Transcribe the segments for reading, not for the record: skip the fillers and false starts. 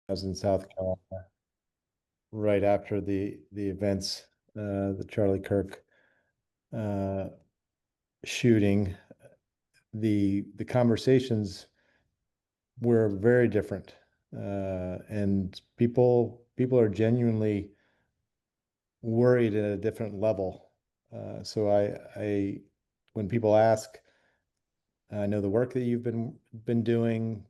I was in South Carolina right after the events, the Charlie Kirk uh, shooting. The conversations were very different, and people are genuinely worried at a different level. So when people ask, I know the work that you've been doing.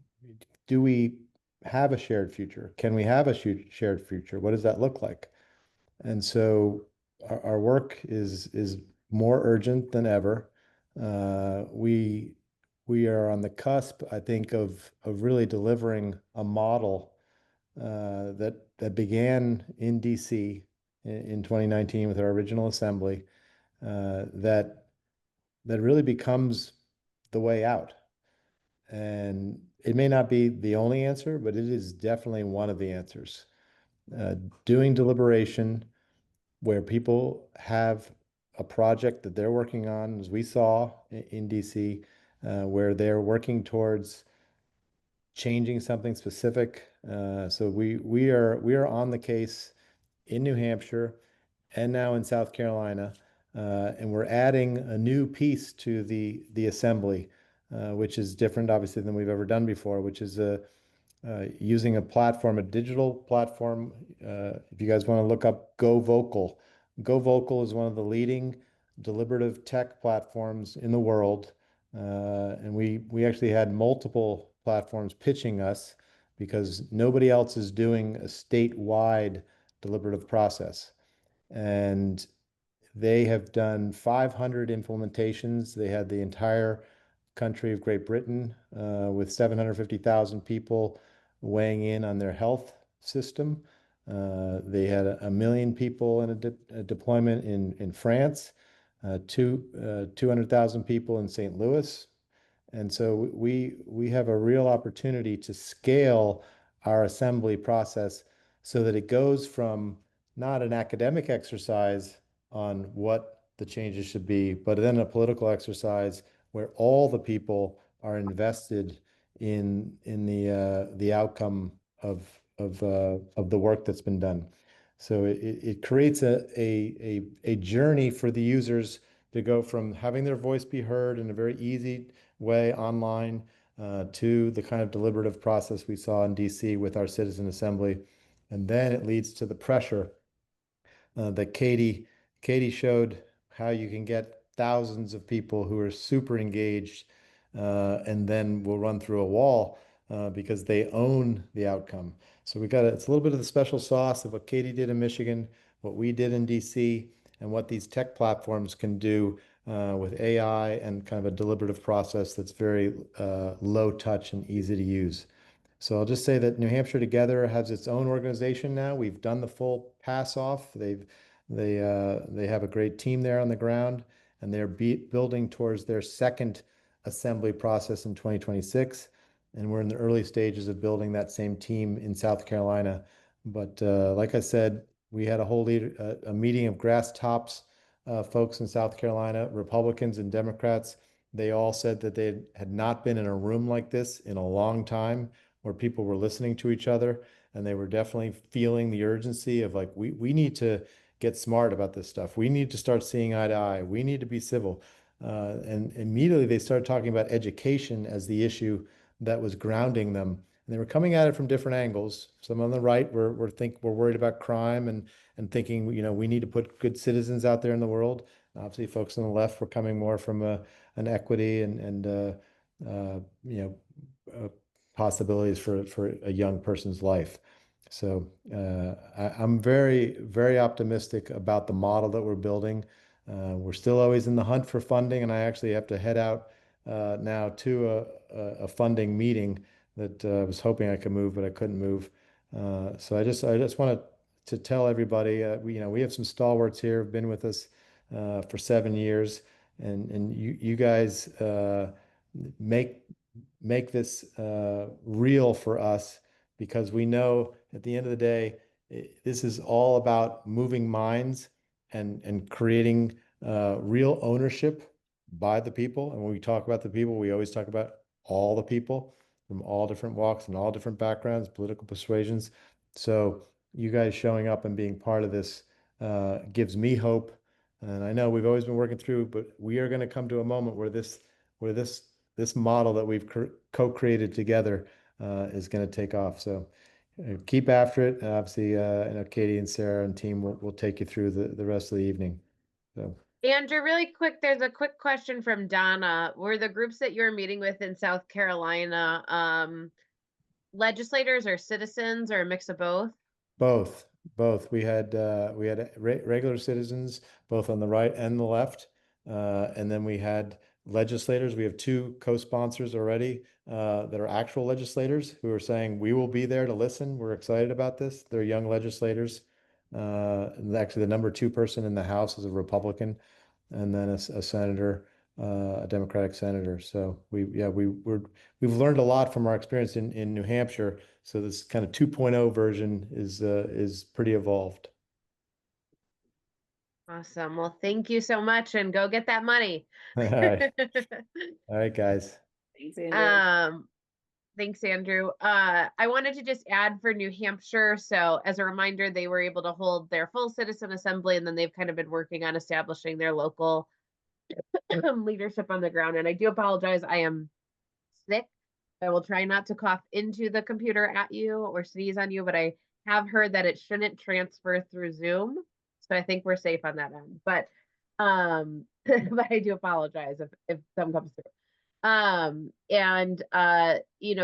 Do we have a shared future? Can we have a shared future? What does that look like? And so our work is more urgent than ever. We are on the cusp, I think, of really delivering a model that began in DC in 2019 with our original assembly that really becomes the way out. And it may not be the only answer, but it is definitely one of the answers. Uh, Doing deliberation where people have a project that they're working on, as we saw in DC, where they're working towards changing something specific. So we are on the case in New Hampshire and now in South Carolina, and we're adding a new piece to the assembly, which is different, obviously, than we've ever done before, which is using a platform, a digital platform. If you guys want to look up Go Vocal, Go Vocal is one of the leading deliberative tech platforms in the world. And we actually had multiple platforms pitching us because nobody else is doing a statewide deliberative process. And they have done 500 implementations. They had the entire country of Great Britain with 750,000 people weighing in on their health system. They had a million people in a deployment in France, 200,000 people in St. Louis. And so we have a real opportunity to scale our assembly process so that it goes from not an academic exercise on what the changes should be, but then a political exercise where all the people are invested in the outcome of the work that's been done. So it creates a journey for the users to go from having their voice be heard in a very easy way online to the kind of deliberative process we saw in DC with our citizen assembly. And then it leads to the pressure that Katie showed how you can get thousands of people who are super engaged and then will run through a wall because they own the outcome. So it's a little bit of the special sauce of what Katie did in Michigan, what we did in DC, and what these tech platforms can do with AI and kind of a deliberative process that's very low touch and easy to use. So I'll just say that New Hampshire Together has its own organization now. We've done the full pass off. They have a great team there on the ground, and they're building towards their second assembly process in 2026. And we're in the early stages of building that same team in South Carolina. But like I said, we had a meeting of grass tops folks in South Carolina, Republicans and Democrats. They all said that they had not been in a room like this in a long time where people were listening to each other, and they were definitely feeling the urgency of like we need to get smart about this stuff. We need to start seeing eye to eye. We need to be civil. And immediately they started talking about education as the issue that was grounding them. And they were coming at it from different angles. Some on the right were worried about crime and thinking, we need to put good citizens out there in the world. Obviously, folks on the left were coming more from an equity and possibilities for a young person's life. So I'm very, very optimistic about the model that we're building. We're still always in the hunt for funding, and I actually have to head out now to a funding meeting that I was hoping I could move, but I couldn't move. So I just wanted to tell everybody, we have some stalwarts here who've been with us for 7 years, and you guys make make this real for us because we know at the end of the day, this is all about moving minds and creating real ownership by the people. And when we talk about the people, we always talk about all the people. from all different walks and all different backgrounds, political persuasions. So you guys showing up and being part of this gives me hope. And I know we've always been working through, but we are going to come to a moment where this model that we've co-created together is going to take off. So keep after it. Obviously, Katie and Sarah and team will take you through the rest of the evening. So. Andrew, really quick, there's a quick question from Donna. Were the groups that you're meeting with in South Carolina legislators or citizens or a mix of both? Both, both. We had regular citizens both on the right and the left, and then we had legislators. We have two co-sponsors already that are actual legislators who are saying we will be there to listen. We're excited about this. They're young legislators. And actually, the number two person in the House is a Republican, and then a senator, a Democratic senator. So we've learned a lot from our experience in New Hampshire. So this kind of 2.0 version is pretty evolved. Awesome. Well, thank you so much and go get that money. All right. All right, guys. Thanks, Andrew. Thanks, Andrew. I wanted to just add for New Hampshire. So as a reminder, they were able to hold their full citizen assembly, and then they've kind of been working on establishing their local leadership on the ground. And I do apologize. I am sick. I will try not to cough into the computer at you or sneeze on you, but I have heard that it shouldn't transfer through Zoom. So I think we're safe on that end. But but I do apologize if some comes through. And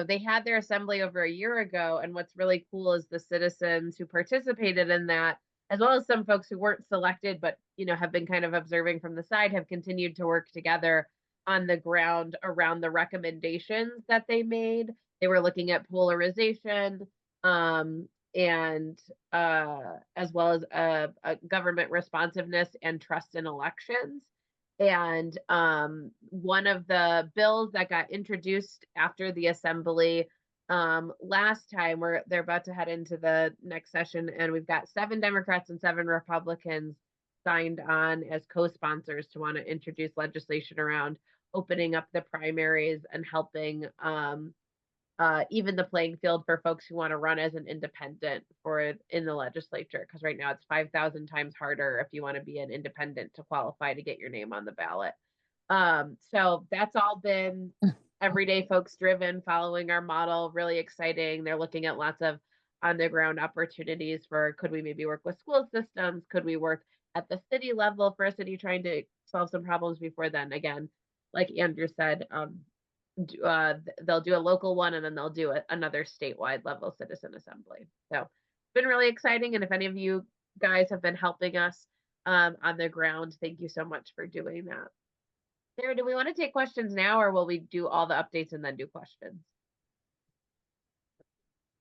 they had their assembly over a year ago, and what's really cool is the citizens who participated in that, as well as some folks who weren't selected but have been kind of observing from the side, have continued to work together on the ground around the recommendations that they made. They were looking at polarization, and as well as a government responsiveness and trust in elections. And one of the bills that got introduced after the assembly last time, they're about to head into the next session, and we've got 7 Democrats and 7 Republicans signed on as co-sponsors to want to introduce legislation around opening up the primaries and helping even the playing field for folks who want to run as an independent in the legislature, because right now it's 5,000 times harder if you want to be an independent to qualify to get your name on the ballot. So that's all been everyday folks driven, following our model. Really exciting. They're looking at lots of on the ground opportunities for, could we maybe work with school systems? Could we work at the city level for a city trying to solve some problems before then? Again, like Andrew said, they'll do a local one, and then they'll do another statewide level citizen assembly. So it's been really exciting. And if any of you guys have been helping us on the ground, thank you so much for doing that. Sarah, do we want to take questions now, or will we do all the updates and then do questions?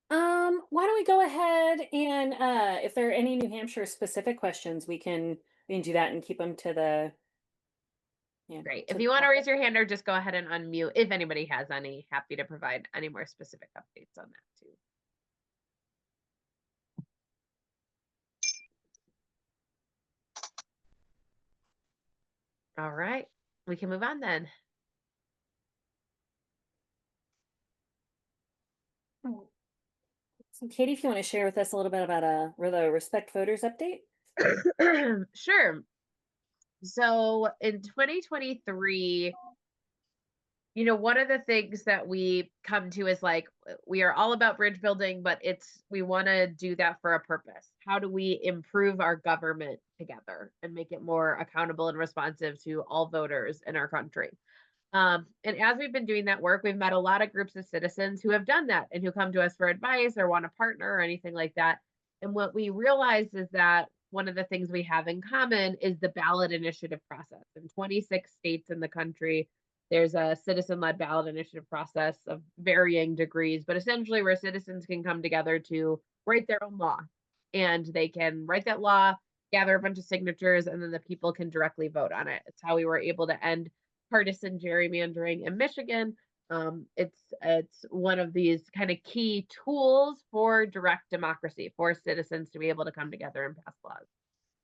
Why don't we go ahead and if there are any New Hampshire specific questions, we can do that and keep them to the Great. If you want to raise your hand or just go ahead and unmute, if anybody has any, happy to provide any more specific updates on that too. All right, we can move on then. So Katie, if you want to share with us a little bit about the Respect Voters update. Sure. So in 2023, one of the things that we come to is like, we are all about bridge building, but we want to do that for a purpose. How do we improve our government together and make it more accountable and responsive to all voters in our country? And as we've been doing that work, we've met a lot of groups of citizens who have done that and who come to us for advice or want to partner or anything like that. And what we realized is that one of the things we have in common is the ballot initiative process. In 26 states in the country, there's a citizen-led ballot initiative process of varying degrees, but essentially where citizens can come together to write their own law. And they can write that law, gather a bunch of signatures, and then the people can directly vote on it. It's how we were able to end partisan gerrymandering in Michigan. It's one of these kind of key tools for direct democracy, for citizens to be able to come together and pass laws.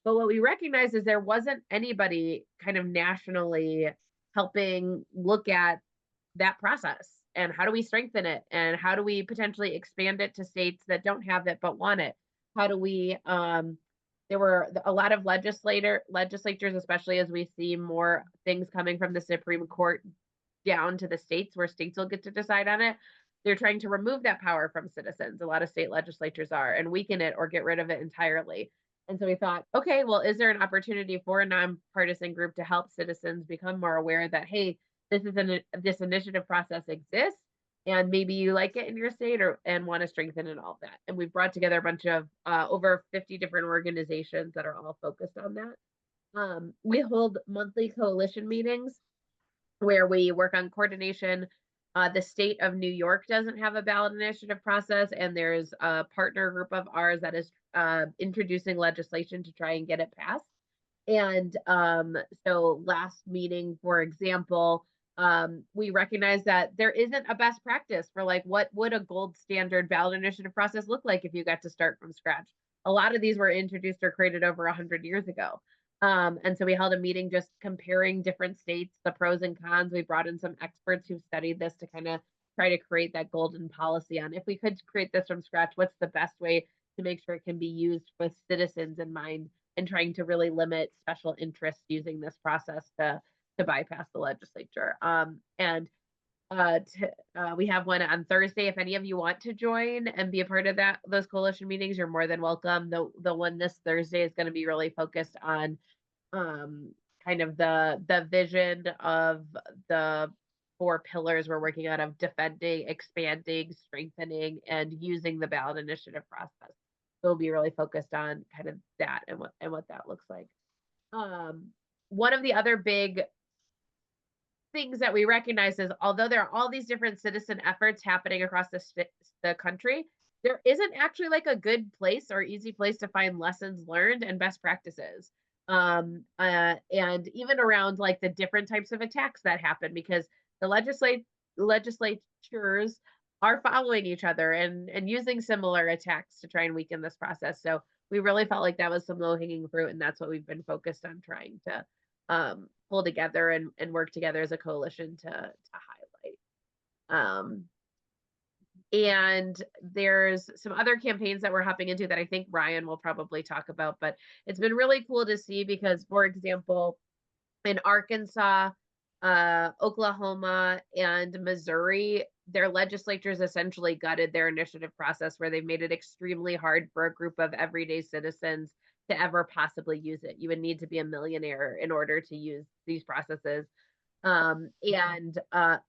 But what we recognize is there wasn't anybody kind of nationally helping look at that process and how do we strengthen it, and how do we potentially expand it to states that don't have it but want it? How do we there were a lot of legislatures, especially as we see more things coming from the Supreme Court down to the states where states will get to decide on it. They're trying to remove that power from citizens. A lot of state legislatures are, and weaken it or get rid of it entirely. And so we thought, okay, well, is there an opportunity for a nonpartisan group to help citizens become more aware that, hey, this initiative process exists, and maybe you like it in your state or and want to strengthen and all of that. And we've brought together a bunch of over 50 different organizations that are all focused on that. We hold monthly coalition meetings where we work on coordination. The state of New York doesn't have a ballot initiative process, and there's a partner group of ours that is introducing legislation to try and get it passed. And so last meeting, for example, we recognize that there isn't a best practice for like what would a gold standard ballot initiative process look like if you got to start from scratch. A lot of these were introduced or created over 100 years ago. And so we held a meeting just comparing different states, the pros and cons. We brought in some experts who've studied this to kind of try to create that golden policy on if we could create this from scratch, what's the best way to make sure it can be used with citizens in mind, and trying to really limit special interests using this process to bypass the legislature. We have one on Thursday. If any of you want to join and be a part of those coalition meetings, you're more than welcome. The one this Thursday is going to be really focused on kind of the vision of the 4 pillars we're working on of defending, expanding, strengthening, and using the ballot initiative process. So we'll be really focused on kind of that and what that looks like. One of the other big things that we recognize is, although there are all these different citizen efforts happening across the country, there isn't actually like a good place or easy place to find lessons learned and best practices. And even around like the different types of attacks that happen, because the legislatures are following each other and using similar attacks to try and weaken this process. So we really felt like that was some low-hanging fruit, and that's what we've been focused on trying to pull together and work together as a coalition to highlight. And there's some other campaigns that we're hopping into that I think Ryan will probably talk about, but it's been really cool to see because, for example, in Arkansas, Oklahoma, and Missouri, their legislatures essentially gutted their initiative process, where they've made it extremely hard for a group of everyday citizens to ever possibly use it. You would need to be a millionaire in order to use these processes. And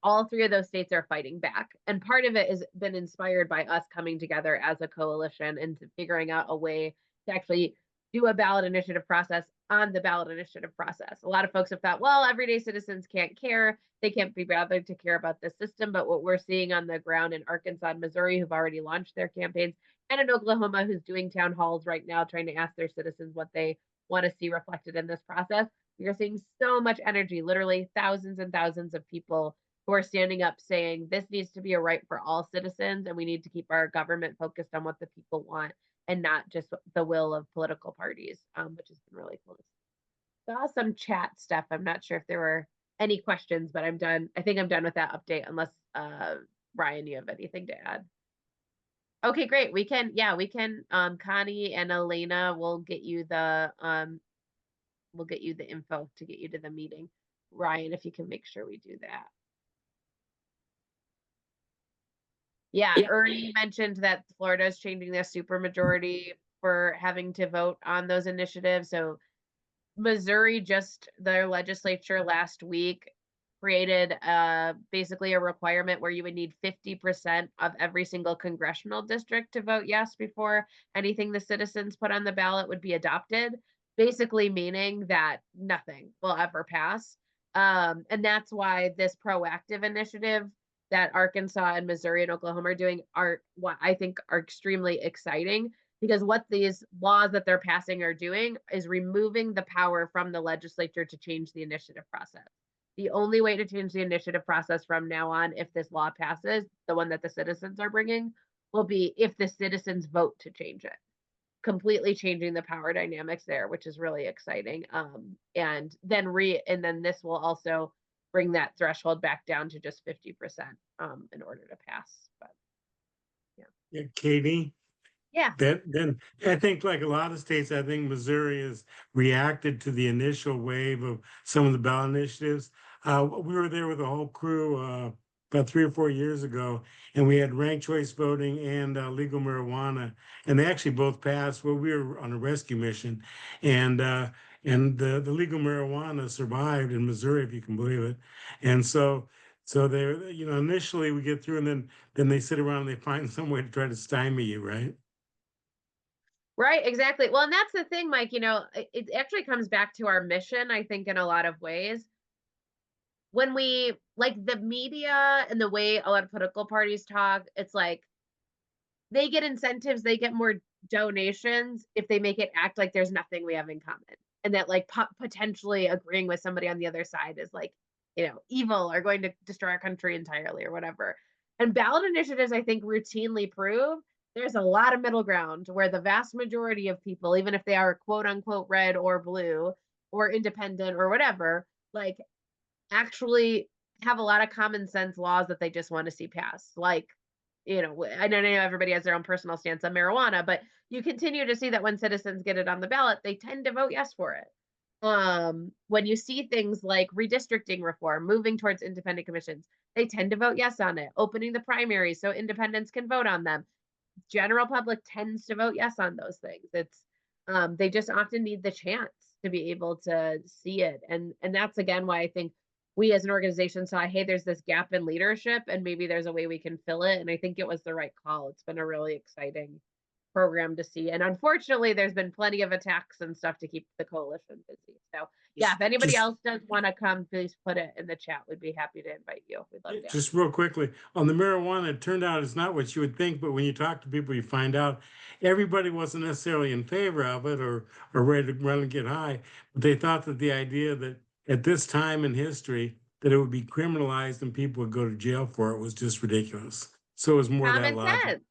all 3 of those states are fighting back. And part of it has been inspired by us coming together as a coalition and figuring out a way to actually do a ballot initiative process on the ballot initiative process. A lot of folks have thought, well, everyday citizens can't care. They can't be bothered to care about the system. But what we're seeing on the ground in Arkansas and Missouri, who've already launched their campaigns, and in Oklahoma, who's doing town halls right now, trying to ask their citizens what they want to see reflected in this process, we are seeing so much energy, literally thousands and thousands of people who are standing up saying this needs to be a right for all citizens, and we need to keep our government focused on what the people want and not just the will of political parties, which has been really cool to see. Saw some chat stuff. I'm not sure if there were any questions, but I'm done. I think I'm done with that update, unless Ryan, you have anything to add. Okay, great. We can Connie and Elena will get you the info to get you to the meeting. Ryan, if you can make sure we do that. Yeah, Ernie mentioned that Florida is changing their supermajority for having to vote on those initiatives. So Missouri, just their legislature last week created basically a requirement where you would need 50% of every single congressional district to vote yes before anything the citizens put on the ballot would be adopted, basically meaning that nothing will ever pass. And that's why this proactive initiative that Arkansas and Missouri and Oklahoma are doing are what I think are extremely exciting, because what these laws that they're passing are doing is removing the power from the legislature to change the initiative process. The only way to change the initiative process from now on, if this law passes, the one that the citizens are bringing, will be if the citizens vote to change it, completely changing the power dynamics there, which is really exciting. And then this will also bring that threshold back down to just 50% in order to pass. But Yeah, Katie, yeah, then I think like a lot of states, I think Missouri has reacted to the initial wave of some of the ballot initiatives. We were there with a whole crew about 3 or 4 years ago, and we had ranked choice voting and legal marijuana, and they actually both passed. Well, we were on a rescue mission, and the legal marijuana survived in Missouri, if you can believe it. And so they, initially we get through, and then they sit around and they find some way to try to stymie you, right? right, exactly. Well, and that's the thing, Mike, it actually comes back to our mission, I think, in a lot of ways. When we like the media and the way a lot of political parties talk, it's like they get incentives, they get more donations if they make it act like there's nothing we have in common. And that like potentially agreeing with somebody on the other side is like, evil or going to destroy our country entirely or whatever. And ballot initiatives, I think, routinely prove there's a lot of middle ground where the vast majority of people, even if they are quote unquote red or blue or independent or whatever, like actually have a lot of common sense laws that they just want to see passed. Like, I know everybody has their own personal stance on marijuana, but you continue to see that when citizens get it on the ballot, they tend to vote yes for it. When you see things like redistricting reform, moving towards independent commissions, they tend to vote yes on it. Opening the primaries so independents can vote on them. General public tends to vote yes on those things. It's they just often need the chance to be able to see it, and that's again why I think we as an organization saw, hey, there's this gap in leadership, and maybe there's a way we can fill it. And I think it was the right call. It's been a really exciting program to see, and unfortunately, there's been plenty of attacks and stuff to keep the coalition busy. So yeah, if anybody Just else does want to come, please put it in the chat. We'd be happy to invite you. We'd love to. just real quickly on the marijuana, it turned out it's not what you would think, but when you talk to people, you find out everybody wasn't necessarily in favor of it or ready to run and get high. But they thought that the idea that at this time in history that it would be criminalized and people would go to jail for it was just ridiculous. So it was more that Common logic. sense.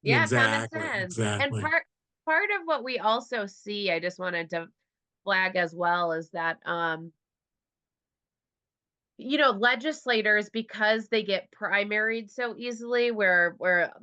Yeah, common Exactly, sense. And exactly. part of what we also see, I just wanted to flag as well, is that legislators, because they get primaried so easily, where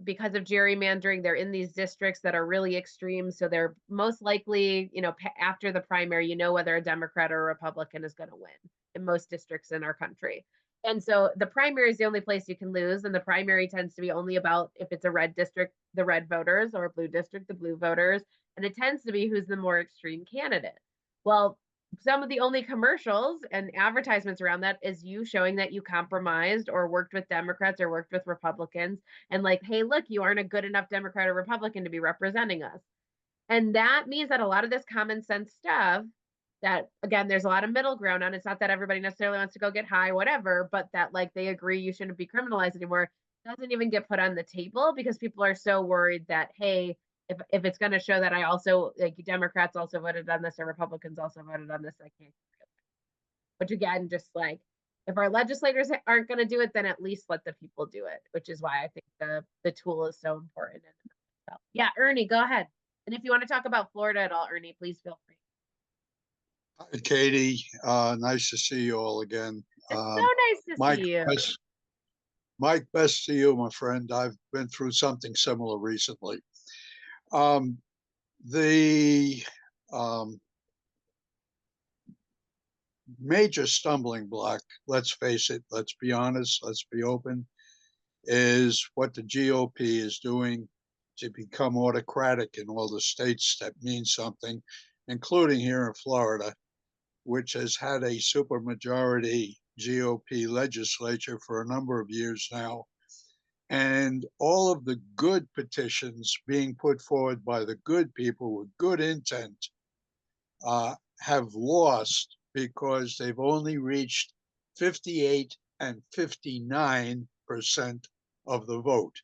because of gerrymandering, they're in these districts that are really extreme. So they're most likely, after the primary, whether a Democrat or a Republican is going to win in most districts in our country. And so the primary is the only place you can lose. And the primary tends to be only about, if it's a red district, the red voters, or a blue district, the blue voters. And it tends to be who's the more extreme candidate. Well, some of the only commercials and advertisements around that is you showing that you compromised or worked with Democrats or worked with Republicans, and like, hey, look, you aren't a good enough Democrat or Republican to be representing us. And that means that a lot of this common sense stuff, that again, there's a lot of middle ground on. It's not that everybody necessarily wants to go get high, whatever, but that like they agree you shouldn't be criminalized anymore, doesn't even get put on the table because people are so worried that, hey, if it's going to show that I also, like, Democrats also voted on this or Republicans also voted on this, I can't. Which again, just like, if our legislators aren't going to do it, then at least let the people do it, which is why I think the tool is so important. So yeah, Ernie, go ahead. And if you want to talk about Florida at all, Ernie, please feel free. Hi, Katie, nice to see you all again. It's so nice to Mike, see you. best to you, my friend. I've been through something similar recently. The major stumbling block, let's face it, let's be honest, let's be open, is what the GOP is doing to become autocratic in all the states that mean something, including here in Florida, which has had a supermajority GOP legislature for a number of years now. And all of the good petitions being put forward by the good people with good intent have lost because they've only reached 58 and 59% of the vote,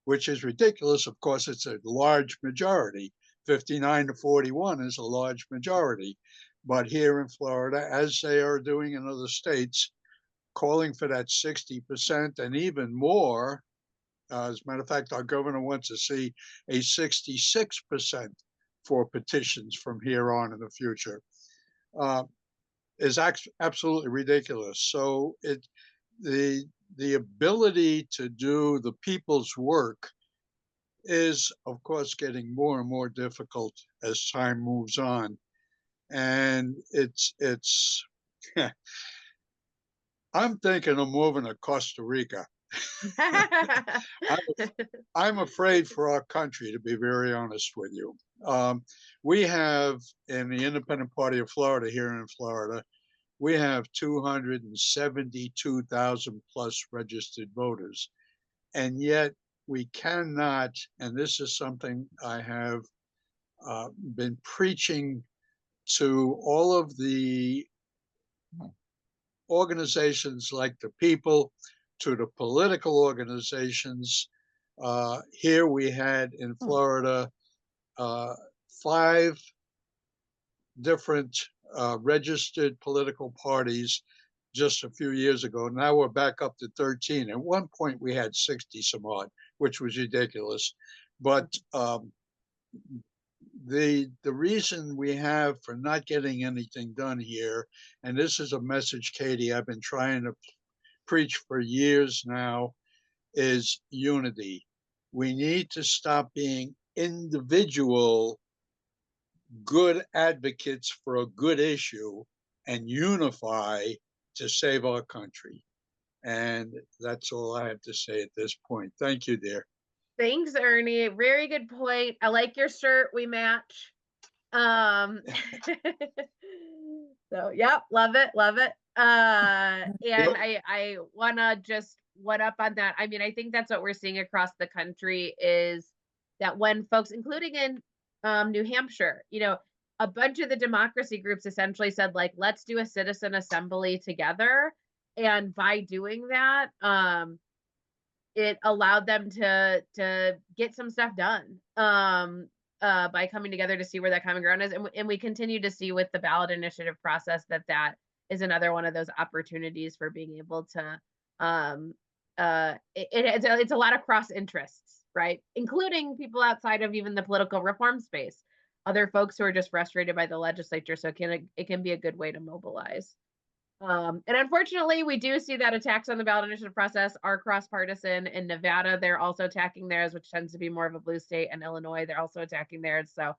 which is ridiculous. Of course, it's a large majority. 59 to 41 is a large majority. But here in Florida, as they are doing in other states, calling for that 60% and even more. As a matter of fact, our governor wants to see a 66% for petitions from here on in the future. is absolutely ridiculous. So the ability to do the people's work is, of course, getting more and more difficult as time moves on. And it's I'm thinking of moving to Costa Rica. I'm afraid for our country, to be very honest with you. We have, in the Independent Party of Florida, here in Florida, we have 272,000 plus registered voters. And yet we cannot, and this is something I have been preaching to all of the organizations like the People, to the political organizations. Here we had in Florida 5 different registered political parties just a few years ago. Now we're back up to 13. At one point we had 60 some odd, which was ridiculous. But the reason we have for not getting anything done here, and this is a message, Katie, I've been trying to preach for years now, is unity. We need to stop being individual good advocates for a good issue and unify to save our country. And that's all I have to say at this point. Thank you, dear. Thanks, Ernie. Very good point. I like your shirt. We match. So yep, love it, love it. And I wanna just one up on that. I mean, I think that's what we're seeing across the country is that when folks, including in New Hampshire, you know, a bunch of the democracy groups essentially said, like, let's do a citizen assembly together. And by doing that, it allowed them to get some stuff done by coming together to see where that common ground is. And we continue to see with the ballot initiative process that is another one of those opportunities for being able to it's a lot of cross interests, right? Including people outside of even the political reform space, other folks who are just frustrated by the legislature. So it can be a good way to mobilize. And unfortunately, we do see that attacks on the ballot initiative process are cross-partisan. In Nevada, they're also attacking theirs, which tends to be more of a blue state. And Illinois, they're also attacking theirs. So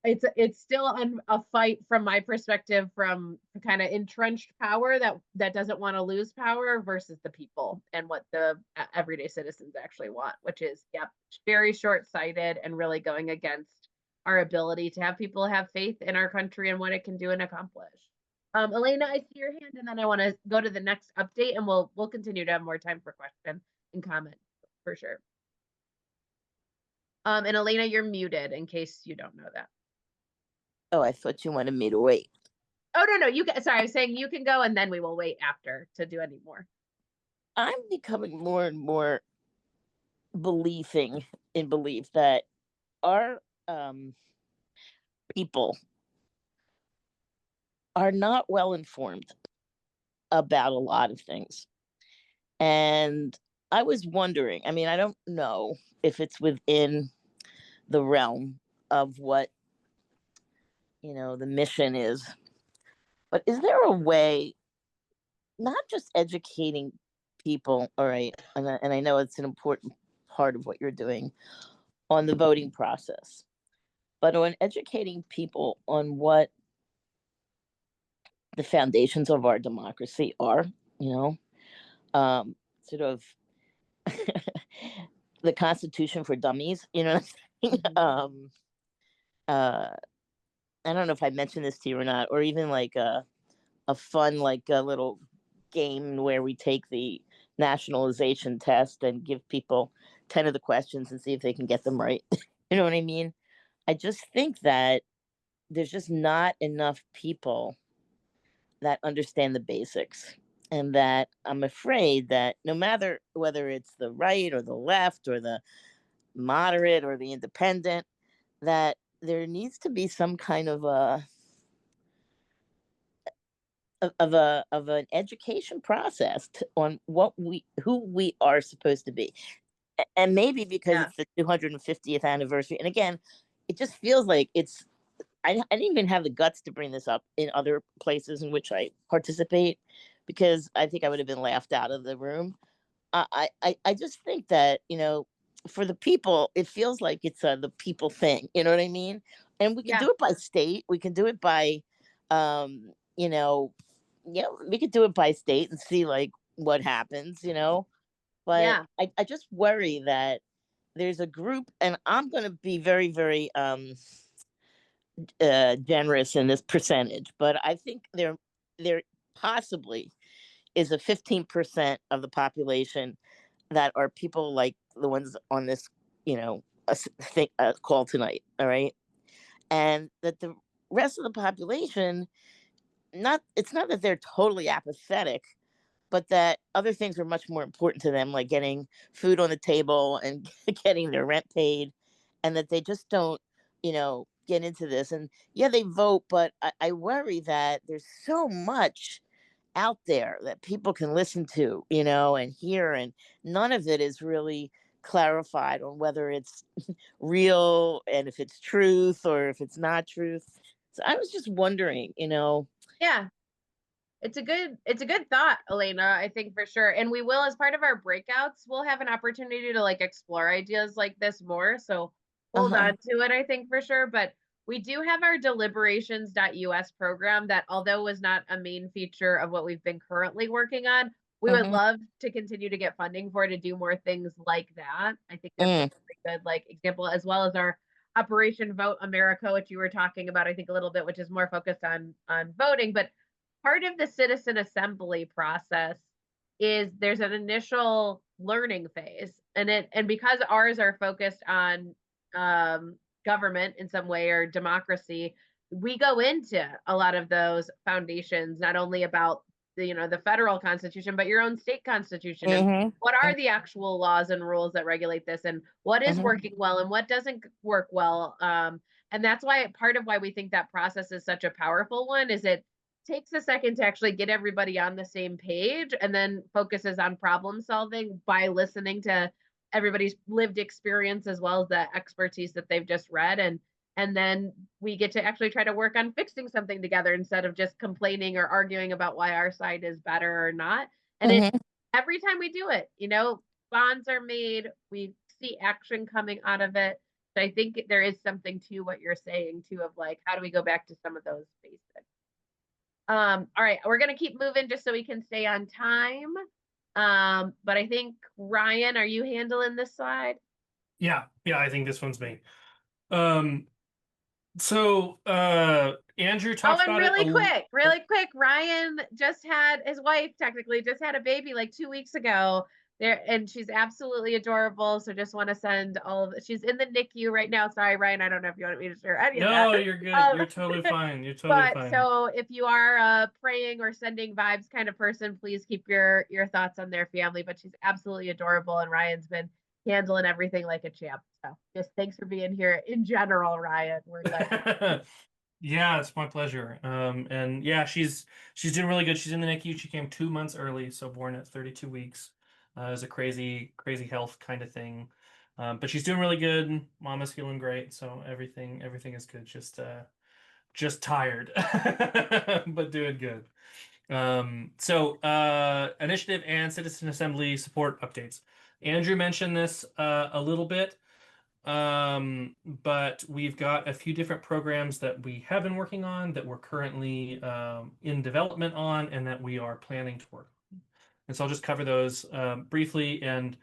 it's still a fight from my perspective, from kind of entrenched power that doesn't want to lose power versus the people and what the everyday citizens actually want, which is, yep, very short-sighted and really going against our ability to have people have faith in our country and what it can do and accomplish. Elena, I see your hand, and then I want to go to the next update, and we'll continue to have more time for question and comment for sure. And Elena, you're muted in case you don't know that. Oh, I thought you wanted me to wait. Oh, no, you can. Sorry, I was saying you can go, and then we will wait after to do any more. I'm becoming more and more belief that our people are not well informed about a lot of things. And I was wondering, I mean, I don't know if it's within the realm of what, the mission is, but is there a way, not just educating people, all right, and I know it's an important part of what you're doing on the voting process, but on educating people on what the foundations of our democracy are, sort of the Constitution for dummies, I don't know if I mentioned this to you or not, or even like a fun, like a little game where we take the nationalization test and give people 10 of the questions and see if they can get them right. You know what I mean? I just think that there's just not enough people that understand the basics, and that I'm afraid that no matter whether it's the right or the left or the moderate or the independent, that there needs to be some kind of an education process on who we are supposed to be. And maybe because it's the 250th anniversary, and again, it just feels like it's I didn't even have the guts to bring this up in other places in which I participate, because I think I would have been laughed out of the room. I just think that, for the people, it feels like it's the people thing. You know what I mean? And we can Yeah. do it by state. We can do it by, you know, we could do it by state and see like what happens. But Yeah. I just worry that there's a group, and I'm going to be very, very generous in this percentage, but I think there possibly is a 15% of the population that are people like the ones on this, call tonight. All right. And that the rest of the population, it's not that they're totally apathetic, but that other things are much more important to them, like getting food on the table and getting their rent paid, and that they just don't, get into this. And yeah, they vote, but I worry that there's so much out there that people can listen to, and hear, and none of it is really clarified on whether it's real and if it's truth or if it's not truth. So I was just wondering. Yeah. It's a good thought, Elena, I think for sure. And we will, as part of our breakouts, we'll have an opportunity to like explore ideas like this more. So hold Uh-huh. on to it, I think for sure. But we do have our deliberations.us program that, although was not a main feature of what we've been currently working on, we would love to continue to get funding for, to do more things like that. I think that's a really good like example, as well as our Operation Vote America, which you were talking about, I think a little bit, which is more focused on voting. But part of the citizen assembly process is there's an initial learning phase, and because ours are focused on government in some way, or democracy, we go into a lot of those foundations, not only about the federal constitution, but your own state constitution, and what are the actual laws and rules that regulate this, and what is working well and what doesn't work well. And that's why part of why we think that process is such a powerful one is it takes a second to actually get everybody on the same page, and then focuses on problem solving by listening to everybody's lived experience as well as the expertise that they've just read, and then we get to actually try to work on fixing something together instead of just complaining or arguing about why our side is better or not. And it every time we do it, bonds are made, we see action coming out of it. So I think there is something to what you're saying too, of like, how do we go back to some of those basics? All right, we're gonna keep moving just so we can stay on time. But I think Ryan, are you handling this slide? Yeah, I think this one's me. So Andrew talked And about really it. quick, Ryan just had his wife technically just had a baby like 2 weeks ago. There, and she's absolutely adorable. So just want to send she's in the NICU right now. Sorry, Ryan, I don't know if you want me to share any of that. No, you're good. You're totally fine. You're totally fine. So if you are a praying or sending vibes kind of person, please keep your thoughts on their family. But she's absolutely adorable, and Ryan's been handling everything like a champ. So just thanks for being here in general, Ryan. We're glad. Yeah, it's my pleasure. And yeah, she's doing really good. She's in the NICU. She came 2 months early, so born at 32 weeks. It was a crazy health kind of thing. But she's doing really good. Mama's feeling great, so everything is good. Just tired, but doing good. So initiative and citizen assembly support updates. Andrew mentioned this a little bit. But we've got a few different programs that we have been working on, that we're currently in development on, and that we are planning to work on. And so I'll just cover those briefly. And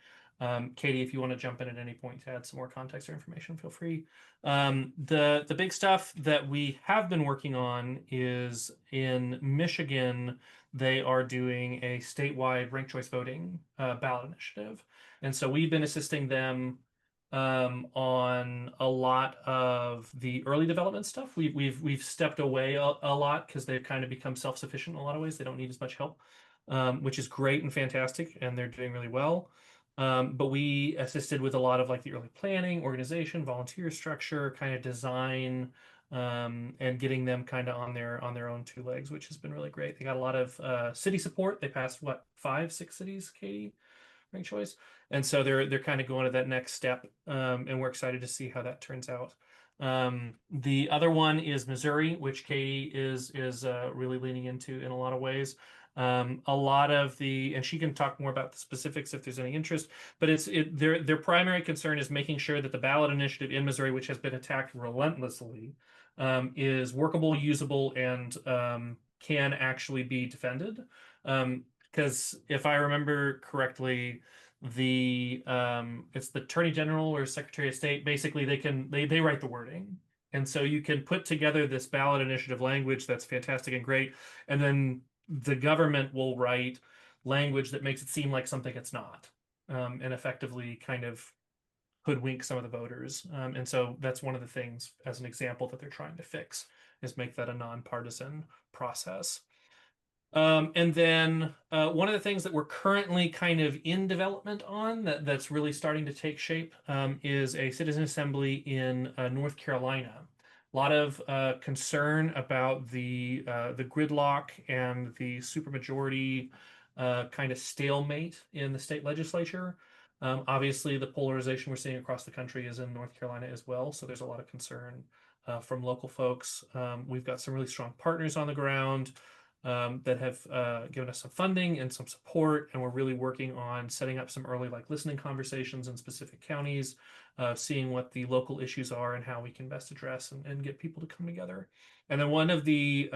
Katie, if you want to jump in at any point to add some more context or information, feel free. The big stuff that we have been working on is in Michigan. They are doing a statewide ranked choice voting ballot initiative, and so we've been assisting them on a lot of the early development stuff. We've stepped away a lot because they've kind of become self-sufficient in a lot of ways. They don't need as much help, which is great and fantastic, and they're doing really well. But we assisted with a lot of like the early planning, organization, volunteer structure, kind of design, and getting them kind of on their own two legs, which has been really great. They got a lot of city support. They passed 5, 6 cities, Katie, ranked choice. And so they're kind of going to that next step, and we're excited to see how that turns out. The other one is Missouri, which Katie is really leaning into in a lot of ways. A lot of and she can talk more about the specifics if there's any interest, but their primary concern is making sure that the ballot initiative in Missouri, which has been attacked relentlessly, is workable, usable, and can actually be defended. Because if I remember correctly, it's the Attorney General or Secretary of State. Basically, they write the wording, and so you can put together this ballot initiative language that's fantastic and great, and then the government will write language that makes it seem like something it's not, and effectively kind of hoodwink some of the voters. And so that's one of the things, as an example, that they're trying to fix, is make that a nonpartisan process. And then one of the things that we're currently kind of in development on that's really starting to take shape is a citizen assembly in North Carolina. A lot of concern about the gridlock and the supermajority kind of stalemate in the state legislature. Obviously, the polarization we're seeing across the country is in North Carolina as well, so there's a lot of concern from local folks. We've got some really strong partners on the ground that have given us some funding and some support, and we're really working on setting up some early listening conversations in specific counties, seeing what the local issues are and how we can best address and get people to come together. And then one of the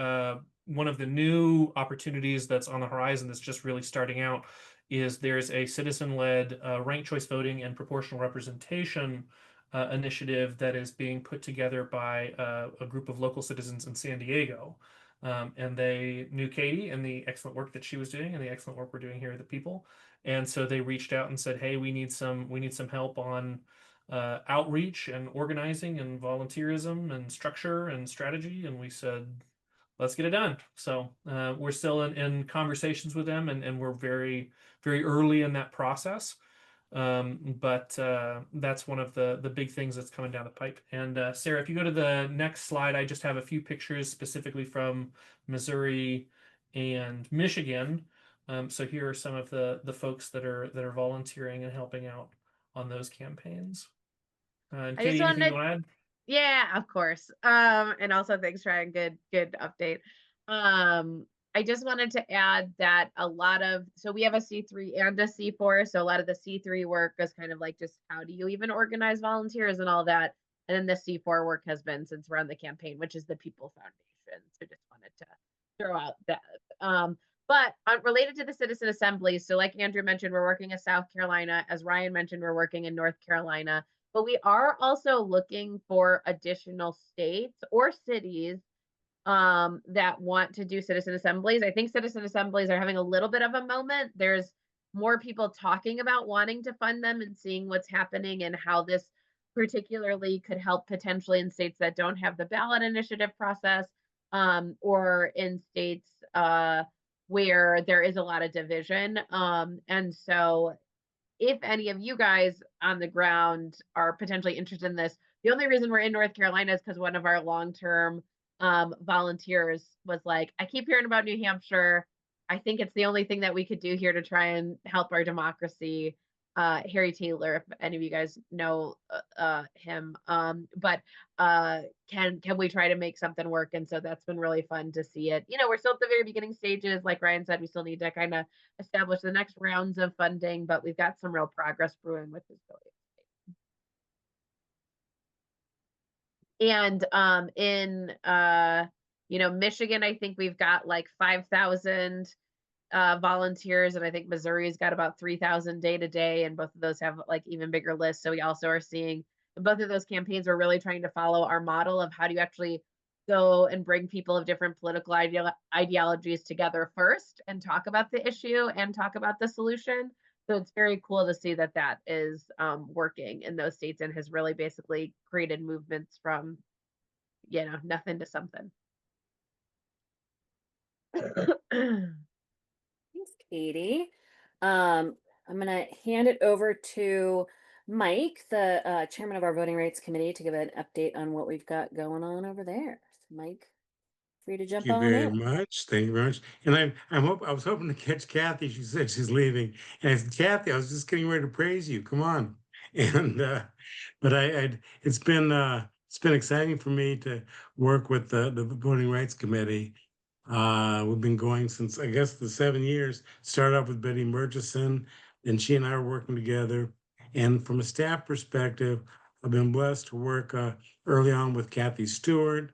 new opportunities that's on the horizon that's just really starting out is there's a citizen-led ranked choice voting and proportional representation initiative that is being put together by a group of local citizens in San Diego. And they knew Katie and the excellent work that she was doing and the excellent work we're doing here at the People. And so they reached out and said, hey, we need some help on outreach and organizing and volunteerism and structure and strategy. And we said, let's get it done. So we're still in conversations with them, and we're very, very early in that process. But that's one of the big things that's coming down the pipe. And Sarah, if you go to the next slide, I just have a few pictures specifically from Missouri and Michigan. So here are some of the folks that are volunteering and helping out on those campaigns. And I just Katie, anything you wanted, want to add? yeah, of course. And also thanks, Ryan. Good update. I just wanted to add that so we have a C3 and a C4. So a lot of the C3 work is kind of like just how do you even organize volunteers and all that. And then the C4 work has been since we're on the campaign, which is the People Foundation. So just wanted to throw out that. But related to the citizen assemblies, so like Andrew mentioned, we're working in South Carolina. As Ryan mentioned, we're working in North Carolina. But we are also looking for additional states or cities that want to do citizen assemblies. I think citizen assemblies are having a little bit of a moment. There's more people talking about wanting to fund them and seeing what's happening and how this particularly could help potentially in states that don't have the ballot initiative process, or in states where there is a lot of division. And so if any of you guys on the ground are potentially interested in this, the only reason we're in North Carolina is because one of our long-term volunteers was like, I keep hearing about New Hampshire. I think it's the only thing that we could do here to try and help our democracy. Harry Taylor, if any of you guys know him, but can we try to make something work? And so that's been really fun to see it. We're still at the very beginning stages. Like Ryan said, we still need to kind of establish the next rounds of funding, but we've got some real progress brewing with this building. And in Michigan, I think we've got like 5,000 volunteers, and I think Missouri's got about 3,000 day to day, and both of those have like even bigger lists. So we also are seeing in both of those campaigns, we're really trying to follow our model of how do you actually go and bring people of different political ideologies together first and talk about the issue and talk about the solution. So it's very cool to see that is working in those states and has really basically created movements from nothing to something. Thanks, Katie. I'm going to hand it over to Mike, the chairman of our voting rights committee, to give an update on what we've got going on over there. So Mike, free to jump Thank you on very in. much. Thank you very much. And I was hoping to catch Kathy. She said she's leaving. And I said, Kathy, I was just getting ready to praise you. Come on. And but it's been it's been exciting for me to work with the Voting Rights Committee. We've been going since, I guess, the 7 years. Started off with Betty Murchison, and she and I are working together. And from a staff perspective, I've been blessed to work early on with Kathy Stewart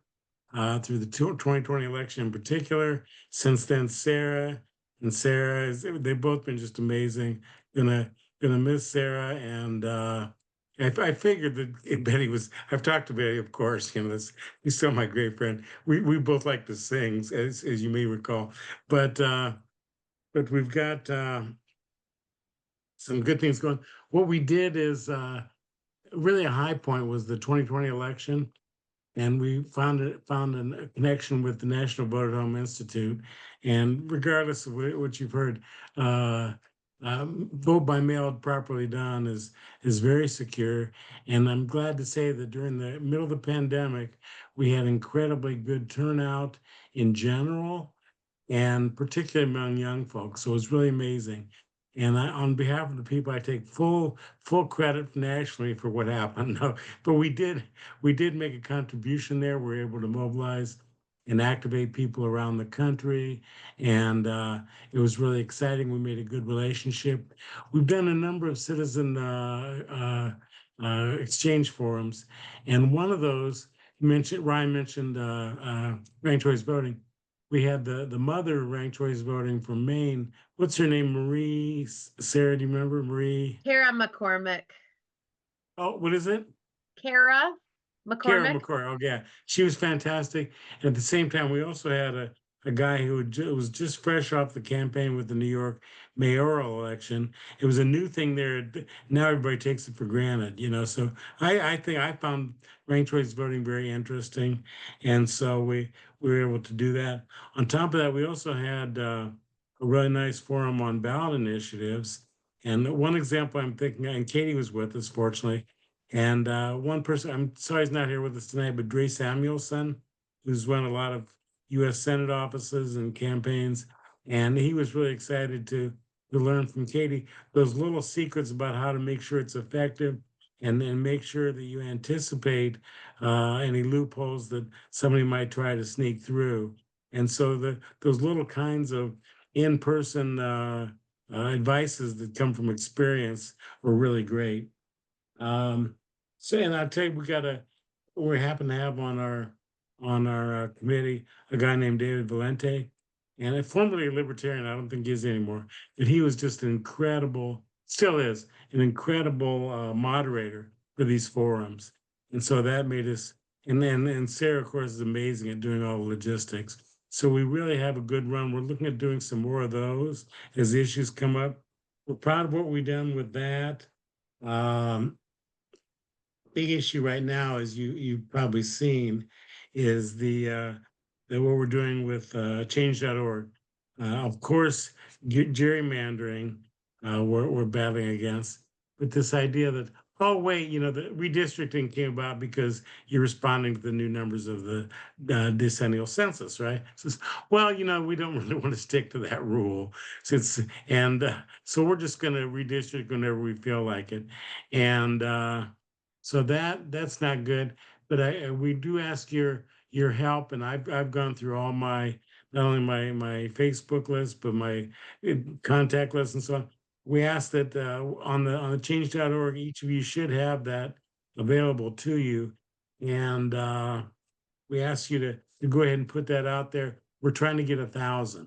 through the 2020 election in particular. Since then, Sarah and Sarah, they've both been just amazing. Gonna gonna miss Sarah, and I figured that Betty was. I've talked to Betty, of course. He's still my great friend. We both like to sing, as you may recall, but we've got some good things going. What we did is really a high point was the 2020 election, and we found a connection with the National Vote at Home Institute. And regardless of what you've heard, vote by mail properly done is very secure. And I'm glad to say that during the middle of the pandemic, we had incredibly good turnout in general, and particularly among young folks. So it's really amazing. And on behalf of the people, I take full credit nationally for what happened. No, but we did make a contribution there. We were able to mobilize and activate people around the country, and it was really exciting. We made a good relationship. We've done a number of citizen exchange forums, and one of those Ryan mentioned ranked choice voting. We had the mother of ranked choice voting from Maine. What's her name? Marie, Sarah, do you remember Marie? Kara McCormick. Oh, what is it? Kara Kara McCormick. McCoy. Oh, yeah. She was fantastic. And at the same time, we also had a guy who was just fresh off the campaign with the New York mayoral election. It was a new thing there. Now everybody takes it for granted, So I think I found ranked choice voting very interesting. And so we were able to do that. On top of that, we also had a really nice forum on ballot initiatives. And one example I'm thinking, and Katie was with us, fortunately. And one person, I'm sorry he's not here with us tonight, but Dre Samuelson, who's run a lot of U.S. Senate offices and campaigns. And he was really excited to learn from Katie those little secrets about how to make sure it's effective, and make sure that you anticipate any loopholes that somebody might try to sneak through. And so those little kinds of in-person advices that come from experience were really great. And I'll tell you, we happen to have on our committee a guy named David Valente, and formerly a libertarian. I don't think he is anymore, but he was just still is an incredible moderator for these forums. And so that made us, and Sarah, of course, is amazing at doing all the logistics. So we really have a good run. We're looking at doing some more of those as the issues come up. We're proud of what we've done with that. Big issue right now, as you've probably seen, is the what we're doing with change.org. Of course, gerrymandering we're battling against, but this idea that, oh wait, the redistricting came about because you're responding to the new numbers of the decennial census, right? Says, well, we don't really want to stick to that rule, so we're just going to redistrict whenever we feel like it, and so that's not good. But we do ask your help, and I've gone through all my, not only my Facebook list, but my contact list and so on. We ask that on the change.org, each of you should have that available to you, and we ask you to go ahead and put that out there. We're trying to get 1,000.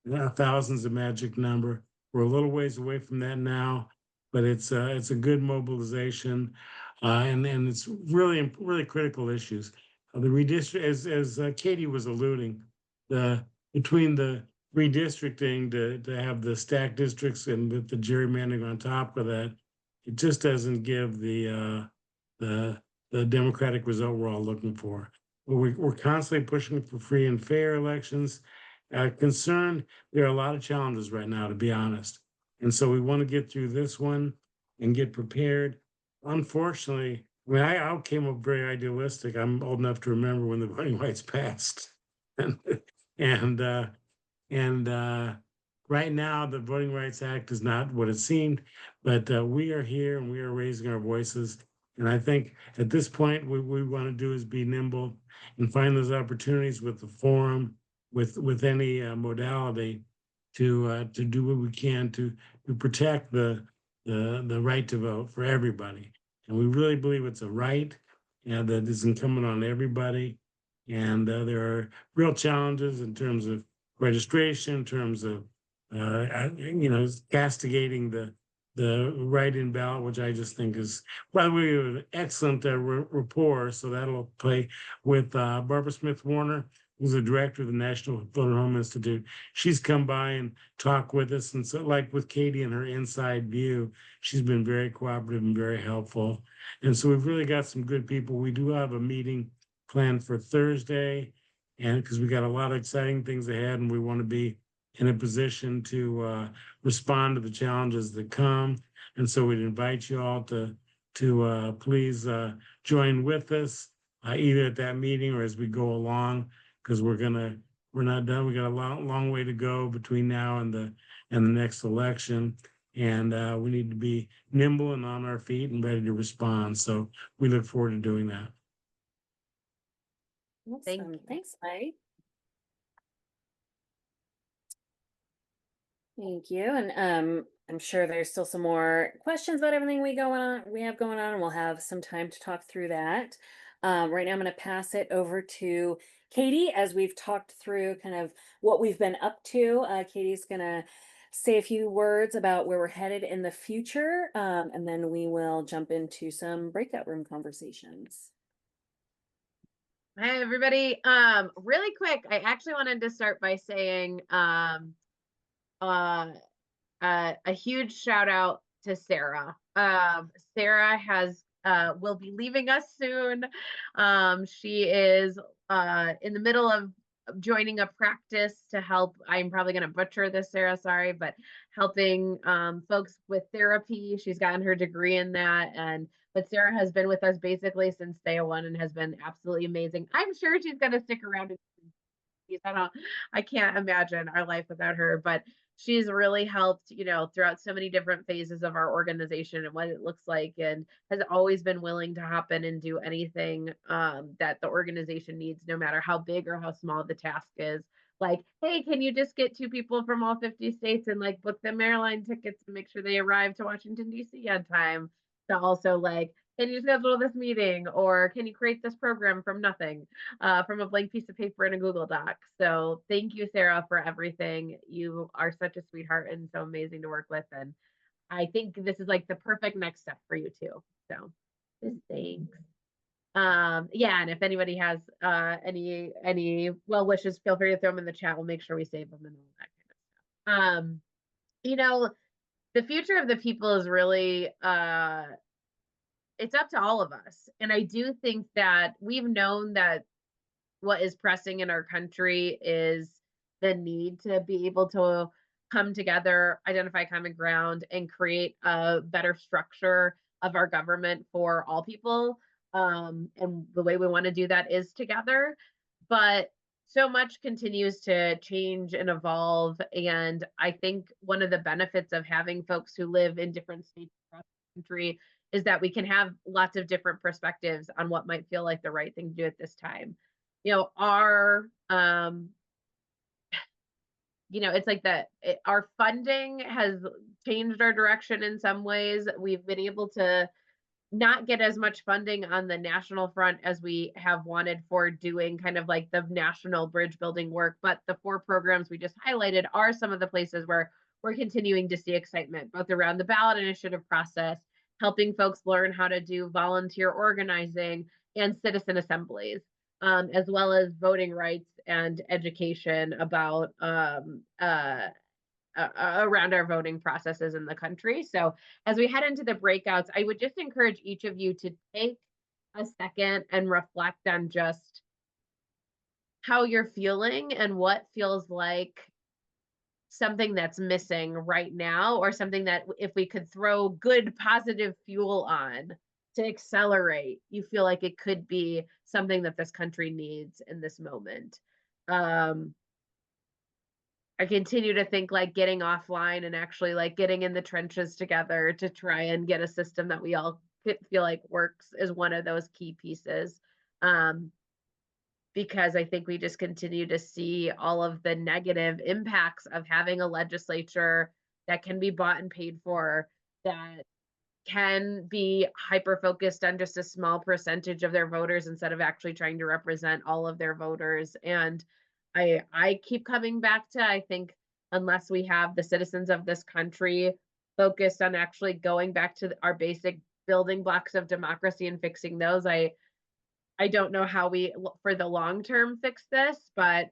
1,000 is a magic number. We're a little ways away from that now, but it's a good mobilization, and it's really critical issues. The redistrict, as Katie was alluding, between the redistricting to have the stacked districts and with the gerrymandering on top of that, it just doesn't give the democratic result we're all looking for. We're constantly pushing for free and fair elections. Concerned, there are a lot of challenges right now, to be honest. And so we want to get through this one and get prepared. Unfortunately, I came up very idealistic. I'm old enough to remember when the voting rights passed. and right now, the Voting Rights Act is not what it seemed, but we are here and we are raising our voices. And I think at this point, what we want to do is be nimble and find those opportunities with the forum, with any modality to do what we can to protect the right to vote for everybody. And we really believe it's a right that is incumbent on everybody. And there are real challenges in terms of registration, in terms of castigating the write-in ballot, which I just think is, by the way, we have an excellent rapport. So that'll play with Barbara Smith Warner, who's the director of the National Voter Home Institute. She's come by and talked with us. And so, like with Katie and her inside view, she's been very cooperative and very helpful. And so we've really got some good people. We do have a meeting planned for Thursday, and because we got a lot of exciting things ahead, and we want to be in a position to respond to the challenges that come. And so we'd invite you all to please join with us either at that meeting or as we go along, because we're not done. We got a long way to go between now and the next election. And we need to be nimble and on our feet and ready to respond. So we look forward to doing that. Awesome. Thanks, Mike. Thank you. And I'm sure there's still some more questions about everything we have going on, and we'll have some time to talk through that. Right now, I'm going to pass it over to Katie as we've talked through kind of what we've been up to. Katie's going to say a few words about where we're headed in the future, and then we will jump into some breakout room conversations. Hi, everybody. Really quick, I actually wanted to start by saying a huge shout out to Sarah. Sarah will be leaving us soon. She is in the middle of joining a practice to help. I'm probably going to butcher this, Sarah, sorry, but helping folks with therapy. She's gotten her degree in that, but Sarah has been with us basically since day one and has been absolutely amazing. I'm sure she's going to stick around. I can't imagine our life without her, but she's really helped, throughout so many different phases of our organization and what it looks like, and has always been willing to hop in and do anything that the organization needs, no matter how big or how small the task is. Like, hey, can you just get 2 people from all 50 states and like book them airline tickets and make sure they arrive to Washington, D.C. on time? To also like, can you schedule this meeting, or can you create this program from nothing, from a blank piece of paper in a Google Doc? So thank you, Sarah, for everything. You are such a sweetheart and so amazing to work with. And I think this is like the perfect next step for you too. So thanks. Yeah, and if anybody has any well wishes, feel free to throw them in the chat. We'll make sure we save them and all that kind of stuff. The future of the people is really it's up to all of us. And I do think that we've known that what is pressing in our country is the need to be able to come together, identify common ground, and create a better structure of our government for all people. And the way we want to do that is together. But so much continues to change and evolve. And I think one of the benefits of having folks who live in different states across the country is that we can have lots of different perspectives on what might feel like the right thing to do at this time. It's like our funding has changed our direction in some ways. We've been able to not get as much funding on the national front as we have wanted for doing kind of like the national bridge building work. But the 4 programs we just highlighted are some of the places where we're continuing to see excitement, both around the ballot initiative process, helping folks learn how to do volunteer organizing and citizen assemblies, as well as voting rights and education about around our voting processes in the country. So as we head into the breakouts, I would just encourage each of you to take a second and reflect on just how you're feeling and what feels like something that's missing right now, or something that if we could throw good positive fuel on to accelerate, you feel like it could be something that this country needs in this moment. I continue to think like getting offline and actually like getting in the trenches together to try and get a system that we all feel like works is one of those key pieces. Because I think we just continue to see all of the negative impacts of having a legislature that can be bought and paid for, that can be hyper focused on just a small percentage of their voters instead of actually trying to represent all of their voters. And I keep coming back to, I think unless we have the citizens of this country focused on actually going back to our basic building blocks of democracy and fixing those, I don't know how we for the long term fix this. But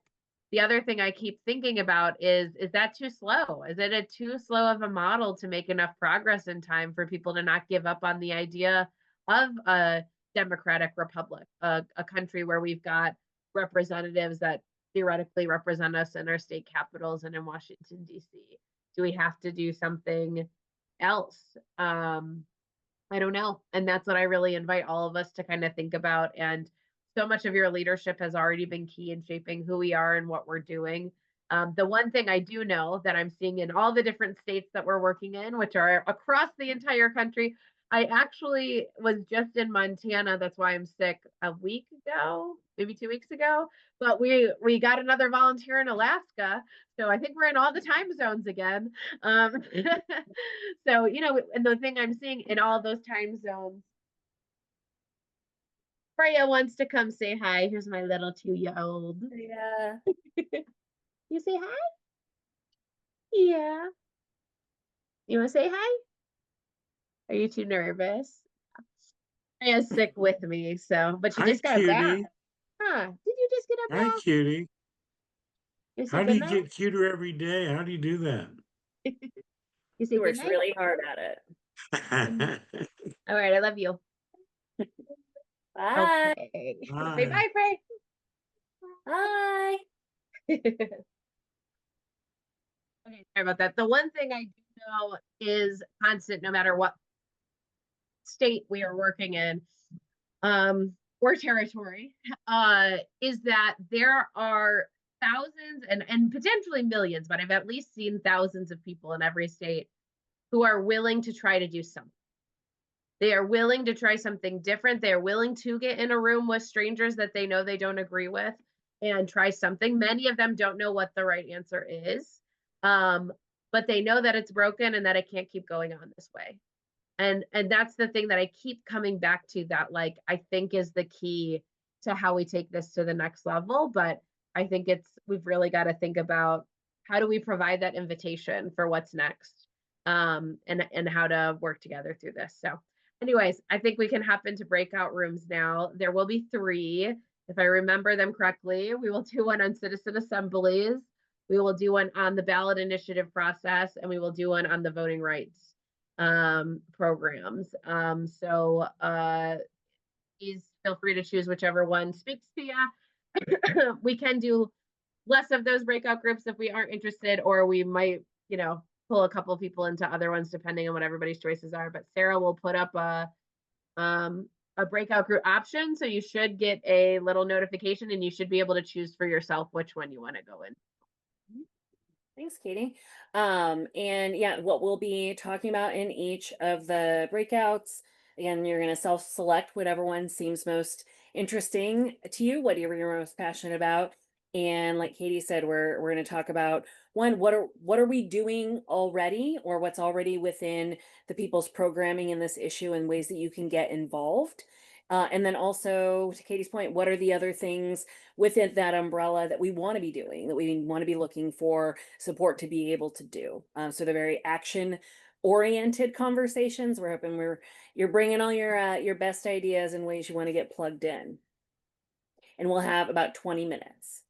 the other thing I keep thinking about is that too slow? Is it a too slow of a model to make enough progress in time for people to not give up on the idea of a democratic republic, a country where we've got representatives that theoretically represent us in our state capitals and in Washington, D.C.? Do we have to do something else? I don't know. And that's what I really invite all of us to kind of think about. And so much of your leadership has already been key in shaping who we are and what we're doing. The one thing I do know that I'm seeing in all the different states that we're working in, which are across the entire country, I actually was just in Montana. That's why I'm sick a week ago, maybe 2 weeks ago. But we got another volunteer in Alaska. So I think we're in all the time zones again. So, and the thing I'm seeing in all those time zones, Freya wants to come say hi. Here's my little 2-year-old. Yeah. You say hi? Yeah. You want to say hi? Are you too nervous? Freya's sick with me, but she Hi, just got a bath. cutie. Huh? Did you just get a Hi, bath? cutie. You say How do good you night? get cuter every day? How do you do that? You say He good works night? really hard at it. All right, I love you. Bye. Okay. Say Bye. bye, Frey. Bye. Okay, sorry about that. The one thing I do know is constant, no matter what state we are working in, or territory, is that there are thousands and potentially millions, but I've at least seen thousands of people in every state who are willing to try to do something. They are willing to try something different. They are willing to get in a room with strangers that they know they don't agree with and try something. Many of them don't know what the right answer is, but they know that it's broken and that it can't keep going on this way. And that's the thing that I keep coming back to, that like I think is the key to how we take this to the next level. But I think we've really got to think about how do we provide that invitation for what's next, and how to work together through this. So anyways, I think we can hop into breakout rooms now. There will be 3, if I remember them correctly. We will do one on citizen assemblies. We will do one on the ballot initiative process, and we will do one on the voting rights programs. So please feel free to choose whichever one speaks to you. We can do less of those breakout groups if we aren't interested, or we might, pull a couple of people into other ones depending on what everybody's choices are. But Sarah will put up a breakout group option, so you should get a little notification and you should be able to choose for yourself which one you want to go in. Thanks, Katie. And yeah, what we'll be talking about in each of the breakouts, again, you're going to self-select whatever one seems most interesting to you, whatever you're most passionate about. And like Katie said, we're going to talk about one, what are we doing already, or what's already within the people's programming in this issue and ways that you can get involved. And then also, to Katie's point, what are the other things within that umbrella that we want to be doing, that we want to be looking for support to be able to do? So they're very action-oriented conversations. We're hoping you're bringing all your best ideas and ways you want to get plugged in. And we'll have about 20 minutes.